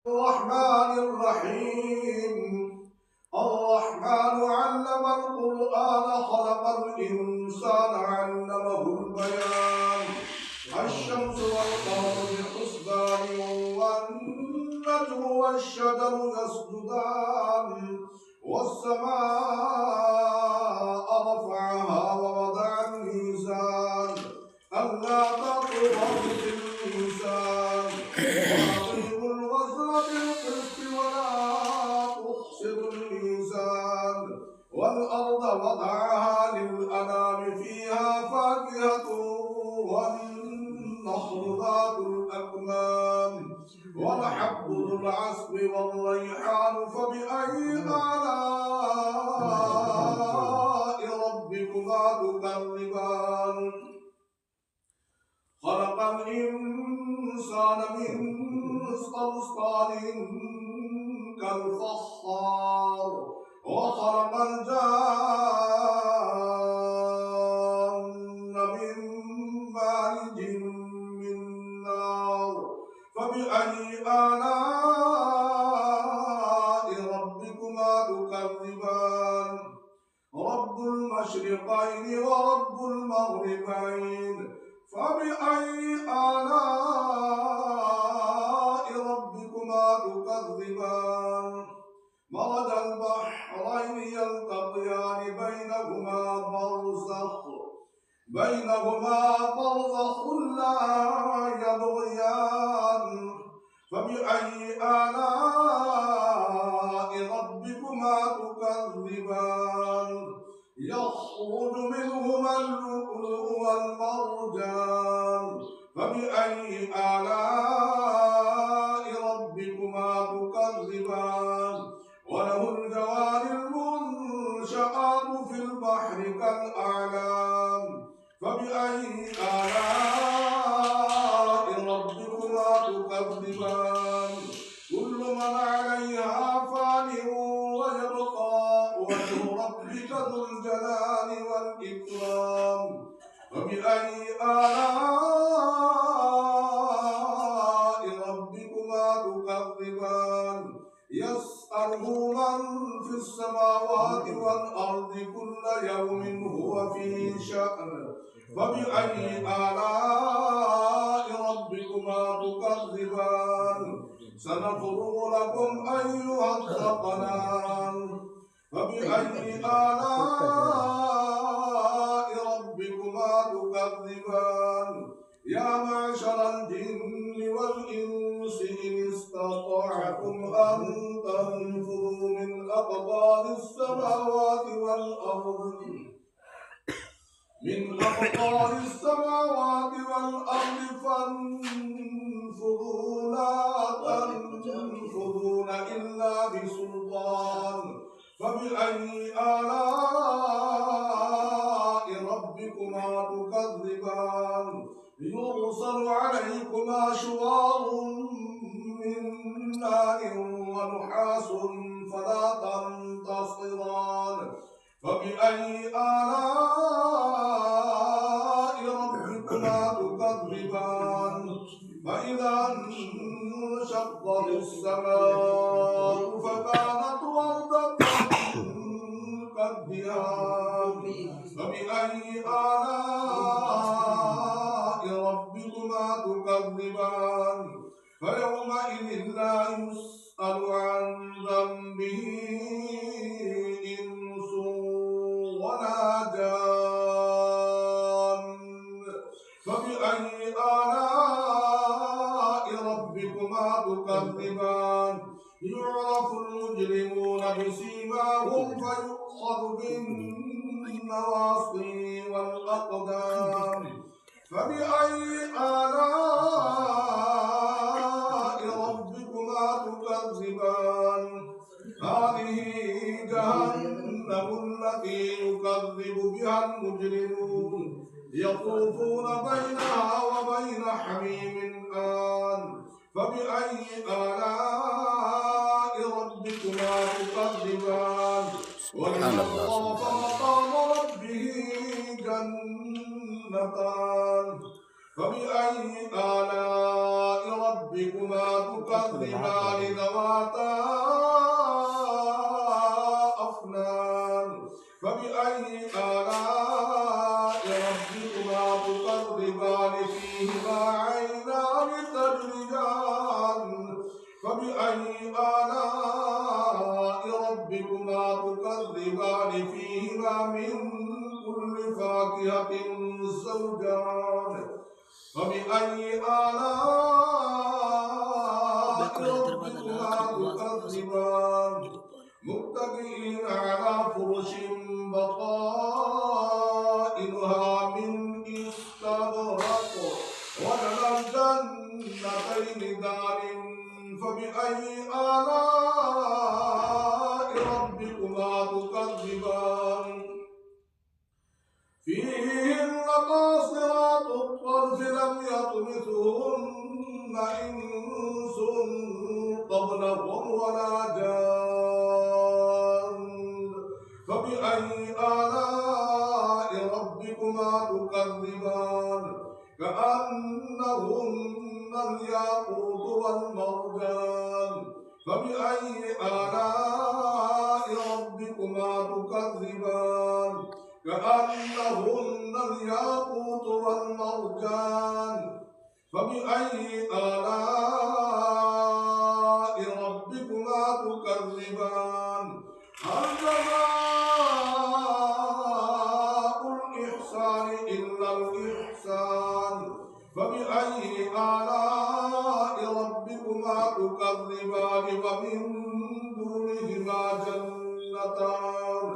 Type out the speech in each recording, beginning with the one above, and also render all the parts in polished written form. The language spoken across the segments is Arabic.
الرحمن الرحيم. الرحمن علم القرآن خلق الإنسان علمه البيان. الشمس والقمر بحسبان والنجم والشجر يسجدان والسماء رفعها ووضع الميزان ألا تطغوا في الميزان وأقيموا الوزن بالقسط ولا تخسروا الميزان والأرض وضعها للأنام فيها فاكهة والنخل ذات الأكمام والحب ذو العصف والريحان فبأي آلاء ربكما تكذبان خلق الإنسان من صلصال كالفخار وخلق الجان من مارج من نار فبأي آلاء ربكما تكذبان رب المشرقين ورب المغربين فبأي آلاء ربكما تكذبان مرج البحرين يلتقيان بينهما برزخ لا يبغيان فبأي آلاء ربكما تكذبان يخرج منهما اللؤلؤ والمرجان فبأي آلاء ربكما تكذبان وله الجوار المنشآت في البحر كالأعلام فبأي آلاء ربكما تكذبان كل من عليها فان ويبقى وجه ربك ذو الجلال والإكرام فبأي آلاء ربكما تكذبان يسأله من في السماوات والأرض كل يوم هو في شأن فبأي آلاء ربكما تكذبان سنفرغ لكم أيها الثقلان فبأي آلاء ربكما تكذبان يا معشر الجن والإنس إن استطعتم أن تنفذوا من أقطار السماوات والأرض فانفذوا لا تنفذون إلا بسلطان فبأي آلاء ربكما تكذبان يرسل عليكما شواظ من نار ونحاس فلا تنتصران فبأي آلاء ربكما تكذبان فإذا انشقت السماء فكانت وردة كالدهان فبأي آلاء ربكما تكذبان فيومئذ لا يسأل عن ذنبه إنس ولا جان فبأي آلاء ربكما تكذبان يعرف المجرمون بسيماهم فيؤخذ بالنواصي والأقدام فبأي آلاء ربكما تكذبان هذه جهنم التي يكذب بها المجرمون يطوفون بينها وبين حميم آن فبأي آلاء ربكما تكذبان ولمن خاف مقام ربه جنتان فبأي آلاء ربكما تكذبان تكذبان ذواتا أفنان فبأي آلاء ربكما تكذبان فيهما عينان تجريان فبأي آلاء ربكما تكذبان فيهما من كل فاكهة زوجان فبأي آلاء ربكما تكذبان متكئين على فرش بطائنها من استبرق وجنى الجنتين دان فبأي آلاء ربكما تكذبان فيهن قاصرات الطرف لم يطمثهن إنس قبلهم ولا جان فبأي آلاء ربكما تكذبان كأنهن الياقوت والمرجان فبأي آلاء ربكما تكذبان كأنهن الياقوت والمرجان فبأي آلاء ربكما تكذبان هل جزاء الإحسان إلا الإحسان فبأي آلاء ربكما تكذبان ومن دونهما جنتان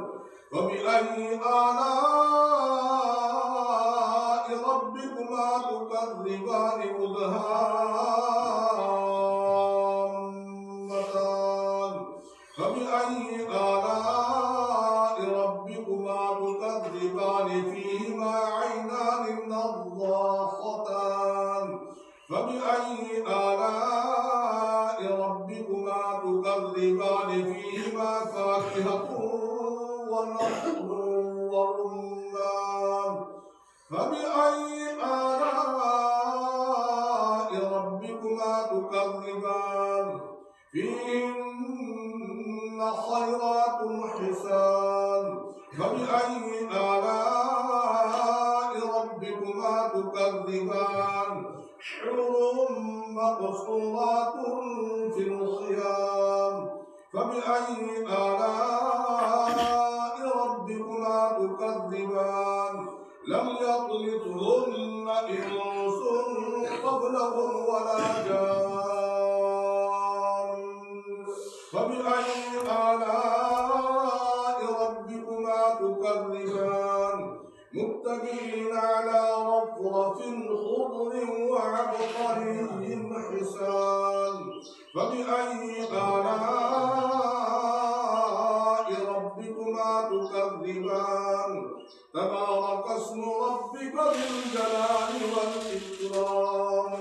فبأي آلاء ربكما تكذبان مدهامتان فبأي آلاء ربكما تكذبان فيهما عينان نضاختان فبأي آلاء ربكما تكذبان فيهما فاكهة ونخل ورمان فبأي آلاء ربكما تكذبان فيهن خيرات حسان فبأي آلاء ربكما تكذبان حور مقصورات في الخيام فبأي آلاء ربكما تكذبان لم يطمثهن إنس قبلهم ولا جان فبأي آلاء ربكما تكذبان متكئين على رفرف خضر وعبقري حسان فبأي آلاء ربكما تكذبان تبارك اسم ربك ذي الجلال والإكرام